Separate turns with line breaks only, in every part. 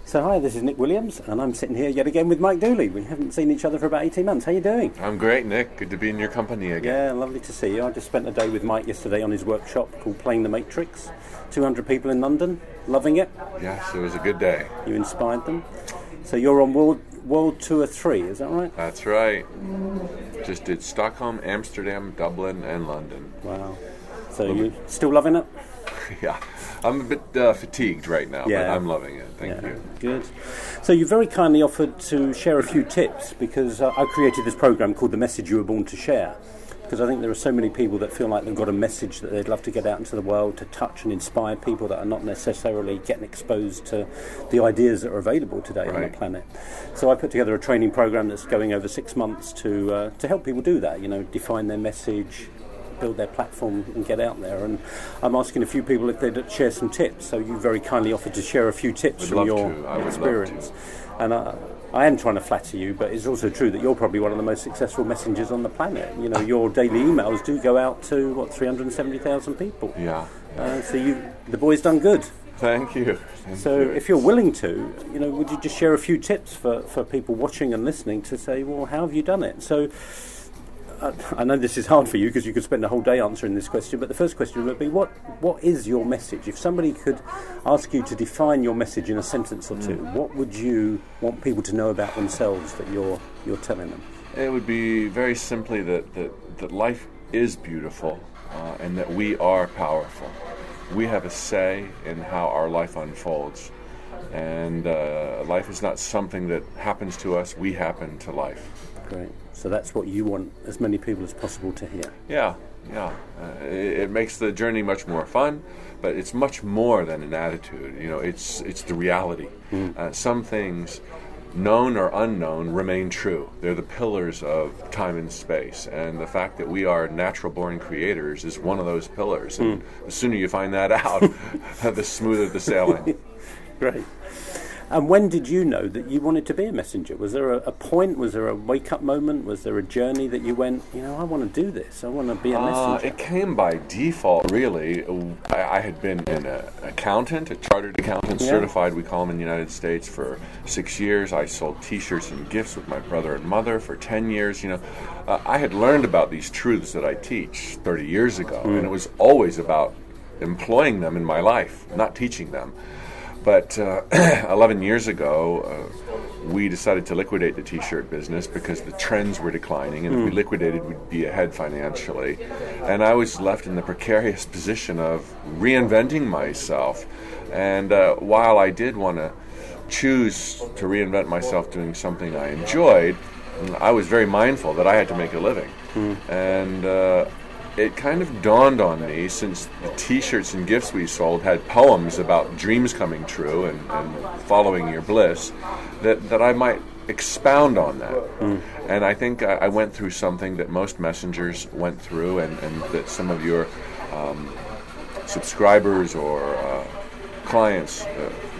So hi, this is Nick Williams, and I'm sitting here yet again with Mike Dooley. We haven't seen each other for about 18 months. How you doing?
I'm great, Nick. Good to be in your company again.
Yeah, lovely to see you. I just spent a day with Mike yesterday on his workshop called Playing the Matrix. 200 people in London, loving it.
Yes, it was a good day.
You inspired them. So you're on World Tour 3, is that right?
That's right. Just did Stockholm, Amsterdam, Dublin, and London.
Wow. So you still loving it?
Yeah. I'm a bit fatigued right now,
Yeah.
but I'm loving it. Thank you.
Good. So you very kindly offered to share a few tips because I created this program called The Message You Were Born to Share, because I think there are so many people that feel like they've got a message that they'd love to get out into the world to touch and inspire people that are not necessarily getting exposed to the ideas that are available today on the planet. So I put together a training program that's going over 6 months to help people do that, define their message, build their platform and get out there. And I'm asking a few people if they'd share some tips. So you very kindly offered to share a few tips from your experience. And I am trying to flatter you, but it's also true that you're probably one of the most successful messengers on the planet. Your daily emails do go out to, 370,000 people.
Yeah.
So the boy's done good.
Thank you.
So if you're willing to, would you just share a few tips for people watching and listening to say, well, how have you done it? So I know this is hard for you because you could spend a whole day answering this question, but the first question would be, what is your message? If somebody could ask you to define your message in a sentence or two, what would you want people to know about themselves that you're telling them?
It would be very simply that life is beautiful and that we are powerful. We have a say in how our life unfolds. And life is not something that happens to us, we happen to life.
Great. So that's what you want as many people as possible to hear.
Yeah. It makes the journey much more fun, but it's much more than an attitude. It's the reality. Some things, known or unknown, remain true. They're the pillars of time and space, and the fact that we are natural-born creators is one of those pillars. And the sooner you find that out, the smoother the sailing.
Great. And when did you know that you wanted to be a messenger? Was there a point? Was there a wake-up moment? Was there a journey that you went, I want to do this. I want to be a messenger?
It came by default, really. I had been an accountant, a chartered accountant, certified, we call them in the United States, for 6 years. I sold T-shirts and gifts with my brother and mother for 10 years. I had learned about these truths that I teach 30 years ago, and it was always about employing them in my life, not teaching them. But 11 years ago, we decided to liquidate the T-shirt business because the trends were declining, and if we liquidated, we'd be ahead financially. And I was left in the precarious position of reinventing myself. And while I did want to choose to reinvent myself doing something I enjoyed, I was very mindful that I had to make a living. And it kind of dawned on me, since the T-shirts and gifts we sold had poems about dreams coming true and following your bliss, that I might expound on that. And I think I went through something that most messengers went through, and that some of your subscribers or clients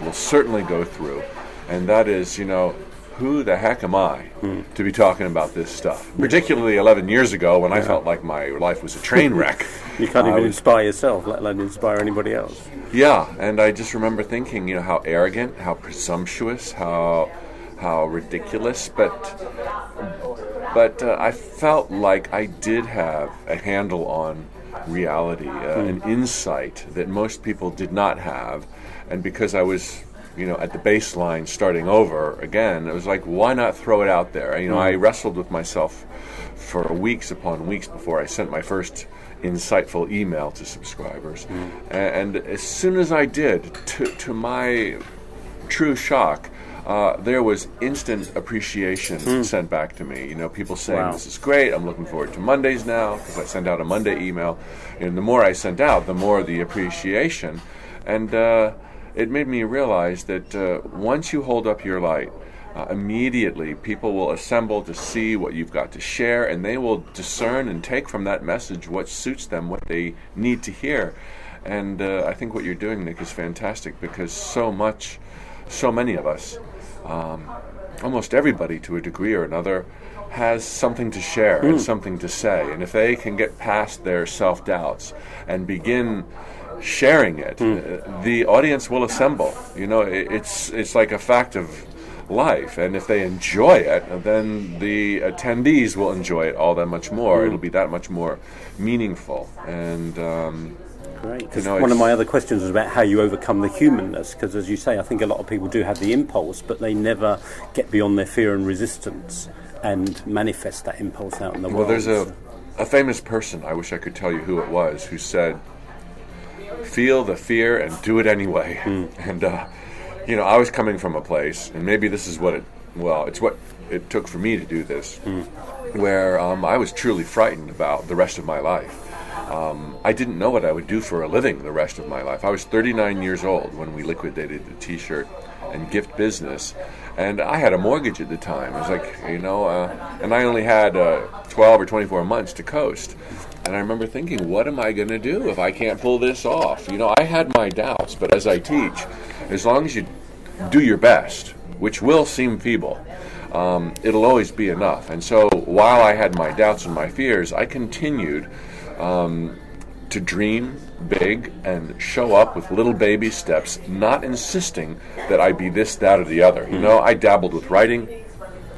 will certainly go through, and that is, who the heck am I to be talking about this stuff? Particularly 11 years ago, when I felt like my life was a train wreck.
You can't even inspire yourself, let alone inspire anybody else.
Yeah, and I just remember thinking, how arrogant, how presumptuous, how ridiculous. But I felt like I did have a handle on reality, an insight that most people did not have. And because I was at the baseline starting over again, it was like, why not throw it out there? I wrestled with myself for weeks upon weeks before I sent my first insightful email to subscribers. And as soon as I did, to my true shock, there was instant appreciation sent back to me. People saying, this is great, I'm looking forward to Mondays now, because I sent out a Monday email. And the more I sent out, the more the appreciation. And it made me realize that once you hold up your light, immediately people will assemble to see what you've got to share, and they will discern and take from that message what suits them, what they need to hear. And I think what you're doing, Nick, is fantastic, because so many of us, almost everybody to a degree or another, has something to share and something to say. And if they can get past their self-doubts and begin sharing it, the audience will assemble. It's like a fact of life, and if they enjoy it, then the attendees will enjoy it all that much more. It'll be that much more meaningful. And
great. Because one of my other questions was about how you overcome the humanness, because as you say, I think a lot of people do have the impulse, but they never get beyond their fear and resistance and manifest that impulse out in the world.
Well, there's a famous person, I wish I could tell you who it was, who said, feel the fear and do it anyway. And I was coming from a place, and maybe this is it's what it took for me to do this, where I was truly frightened about the rest of my life. I didn't know what I would do for a living the rest of my life. I was 39 years old when we liquidated the T-shirt and gift business, and I had a mortgage at the time. It was like, and I only had 12 or 24 months to coast. And I remember thinking, what am I going to do if I can't pull this off? I had my doubts, but as I teach, as long as you do your best, which will seem feeble, it'll always be enough. And so while I had my doubts and my fears, I continued to dream big and show up with little baby steps, not insisting that I be this, that, or the other. I dabbled with writing.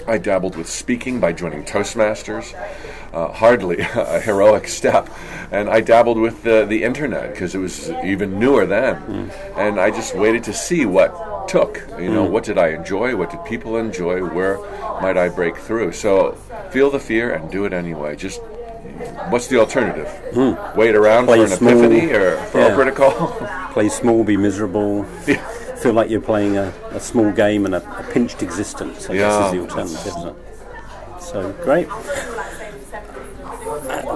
I dabbled with speaking by joining Toastmasters, hardly a heroic step. And I dabbled with the internet because it was even newer then. And I just waited to see what took. What did I enjoy? What did people enjoy? Where might I break through? So feel the fear and do it anyway. Just what's the alternative? Wait around
Play
for an
small.
epiphany or for a critical?
Play small, be miserable. Feel like you're playing a small game and a pinched existence. I guess is the alternative, isn't it? So great.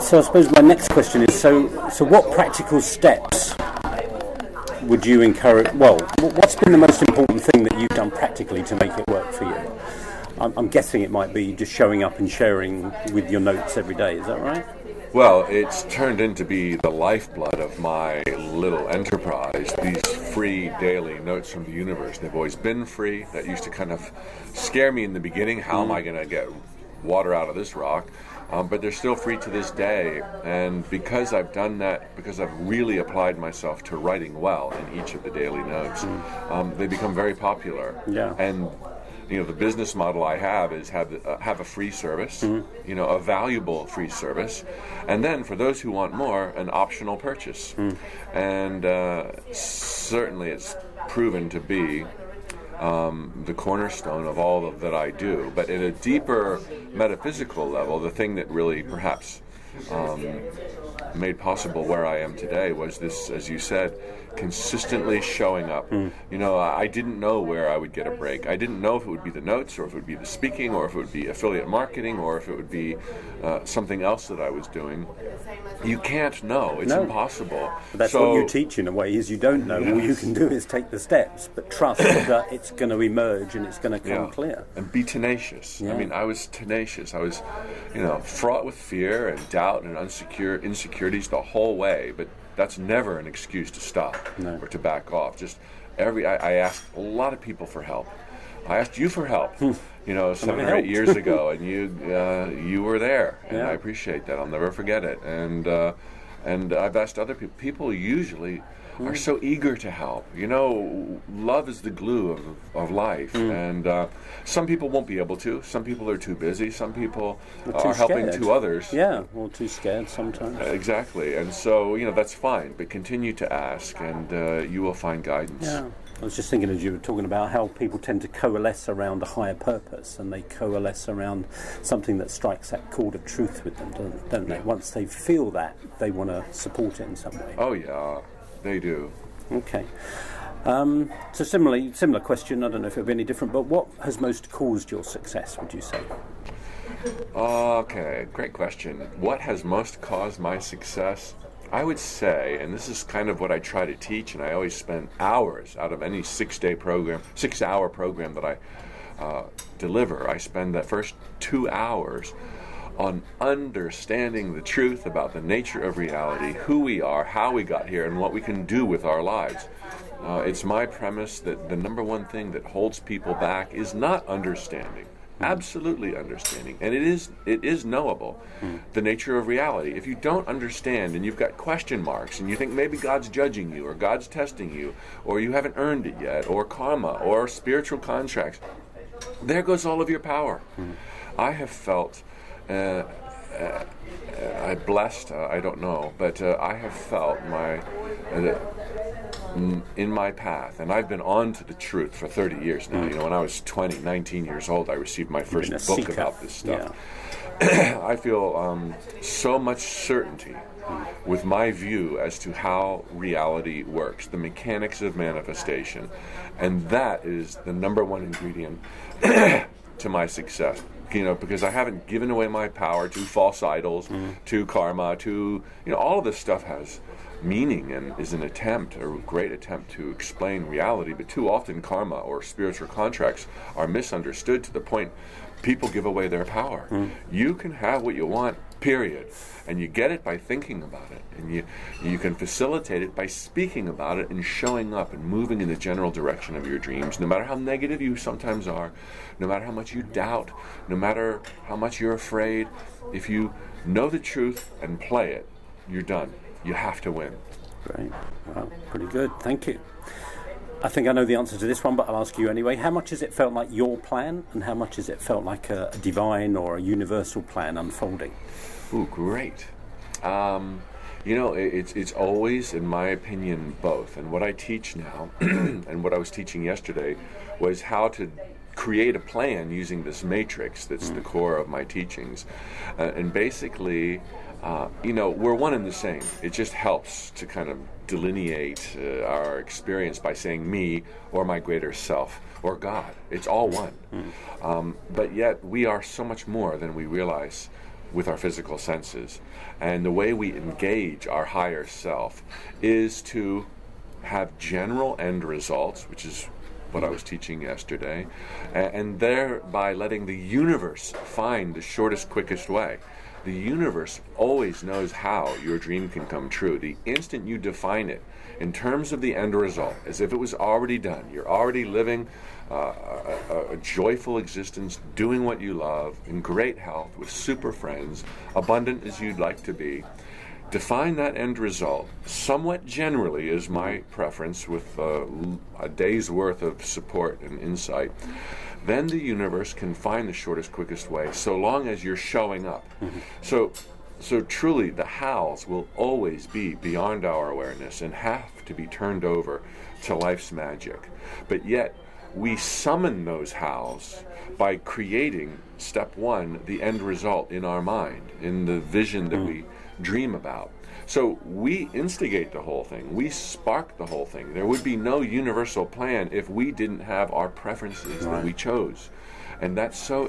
So I suppose my next question is: so what practical steps would you encourage? Well, what's been the most important thing that you've done practically to make it work for you? I'm guessing it might be just showing up and sharing with your notes every day. Is that right?
Well, it's turned into be the lifeblood of my little enterprise, these free daily notes from the universe. They've always been free. That used to kind of scare me in the beginning. How am I going to get water out of this rock? But they're still free to this day. And because I've done that, because I've really applied myself to writing well in each of the daily notes, they become very popular.
Yeah.
And the business model I have is have a free service, a valuable free service, and then for those who want more, an optional purchase. And certainly it's proven to be the cornerstone of all that I do. But at a deeper metaphysical level, the thing that really perhaps made possible where I am today was this, as you said, consistently showing up. I didn't know where I would get a break. I didn't know if it would be the notes, or if it would be the speaking, or if it would be affiliate marketing, or if it would be something else that I was doing. You can't know. It's impossible.
But that's what you teach in a way, is you don't know. All you can do is take the steps, but trust that it's going to emerge and it's going to come clear.
And be tenacious. I mean, I was tenacious. I was, fraught with fear and doubt and insecurities the whole way, but that's never an excuse to stop or to back off. Just I asked a lot of people for help. I asked you for help, 7 or 8 years ago, and you were there, and I appreciate that. I'll never forget it. And I've asked other people. People usually are so eager to help. Love is the glue of life, and some people won't be able to. Some people are too busy. Some people are helping to others.
Yeah, or too scared sometimes.
Exactly, and so that's fine. But continue to ask, and you will find guidance.
Yeah. I was just thinking as you were talking about how people tend to coalesce around a higher purpose, and they coalesce around something that strikes that chord of truth with them, don't they? Once they feel that, they want to support it in some way.
Oh yeah, they do.
Okay. So similar question, I don't know if it would be any different, but what has most caused your success, would you say?
Okay, great question. What has most caused my success? I would say, and this is kind of what I try to teach, and I always spend hours out of any 6-hour program that I deliver. I spend the first 2 hours on understanding the truth about the nature of reality, who we are, how we got here, and what we can do with our lives. It's my premise that the number one thing that holds people back is not understanding. absolutely understanding, and it is knowable, the nature of reality. If you don't understand and you've got question marks and you think maybe God's judging you or God's testing you or you haven't earned it yet or karma or spiritual contracts, there goes all of your power. I have felt I blessed, I don't know, but I have felt in my path, and I've been on to the truth for 30 years now. You know, when I was 19 years old, I received my first book about this stuff. Yeah. I feel so much certainty with my view as to how reality works, the mechanics of manifestation, and that is the number one ingredient to my success. You know, because I haven't given away my power to false idols, to karma, to, you know, all of this stuff has meaning and is a great attempt to explain reality, but too often karma or spiritual contracts are misunderstood to the point people give away their power. You can have what you want, period. And you get it by thinking about it. And you can facilitate it by speaking about it and showing up and moving in the general direction of your dreams, no matter how negative you sometimes are, no matter how much you doubt, no matter how much you're afraid. If you know the truth and play it, you're done. You have to win.
Great. Well, pretty good. Thank you. I think I know the answer to this one, but I'll ask you anyway. How much has it felt like your plan, and how much has it felt like a divine or a universal plan unfolding?
Ooh, great. You know, it's always, in my opinion, both. And what I teach now, and what I was teaching yesterday, was how to create a plan using this matrix that's the core of my teachings. And basically, you know, we're one and the same. It just helps to kind of delineate our experience by saying me or my greater self or God. It's all one. But yet we are so much more than we realize with our physical senses. And the way we engage our higher self is to have general end results, which is what I was teaching yesterday, and thereby letting the universe find the shortest, quickest way. The universe always knows how your dream can come true. The instant you define it in terms of the end result, as if it was already done, you're already living a joyful existence, doing what you love, in great health, with super friends, abundant as you'd like to be. Define that end result somewhat generally is my preference, with a day's worth of support and insight. Then the universe can find the shortest, quickest way, so long as you're showing up. So truly, the hows will always be beyond our awareness and have to be turned over to life's magic. But yet, we summon those hows by creating, step one, the end result in our mind, in the vision that we dream about. So we instigate the whole thing. We spark the whole thing. There would be no universal plan if we didn't have our preferences that we chose. And that's so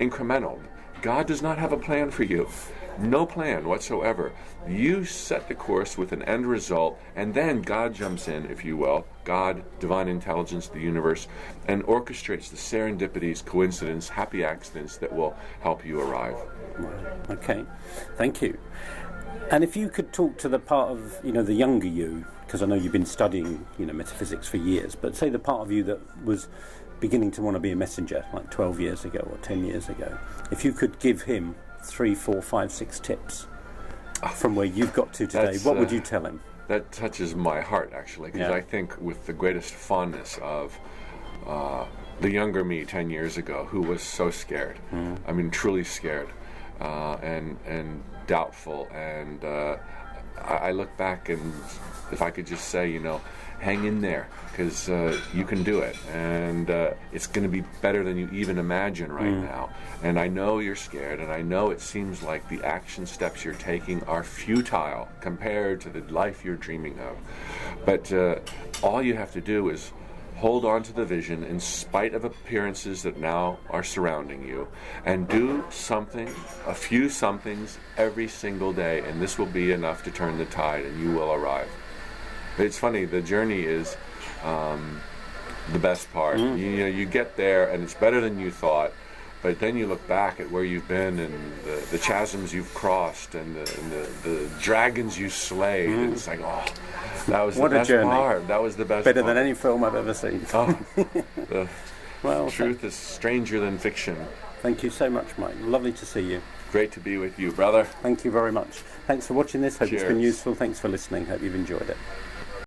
incremental. God does not have a plan for you. No plan whatsoever. You set the course with an end result, and then God jumps in, if you will, God, divine intelligence, the universe, and orchestrates the serendipities, coincidence, happy accidents that will help you arrive.
Okay, thank you. And if you could talk to the part of, you know, the younger you, because I know you've been studying, you know, metaphysics for years, but say the part of you that was beginning to want to be a messenger, like 12 years ago or 10 years ago, if you could give him 3, 4, 5, 6 tips from where you've got to today, what would you tell him?
That touches my heart, actually, because I think with the greatest fondness of the younger me 10 years ago, who was so scared, I mean, truly scared, and doubtful, and I look back, and if I could just say, you know, hang in there, because you can do it, and it's going to be better than you even imagine right now. And I know you're scared, and I know it seems like the action steps you're taking are futile compared to the life you're dreaming of. But all you have to do is hold on to the vision in spite of appearances that now are surrounding you, and do something, a few somethings every single day, and this will be enough to turn the tide, and you will arrive. It's funny, the journey is the best part. You know, you get there, and it's better than you thought, but then you look back at where you've been, and the chasms you've crossed, and the dragons you slayed, and it's like, oh, that was the best part. That was the best
Better
part.
than any film I've ever seen.
The truth is stranger than fiction.
Thank you so much, Mike. Lovely to see you.
Great to be with you, brother.
Thank you very much. Thanks for watching this. Hope it's been
Cheers.
useful. Thanks for listening. Hope you've enjoyed it.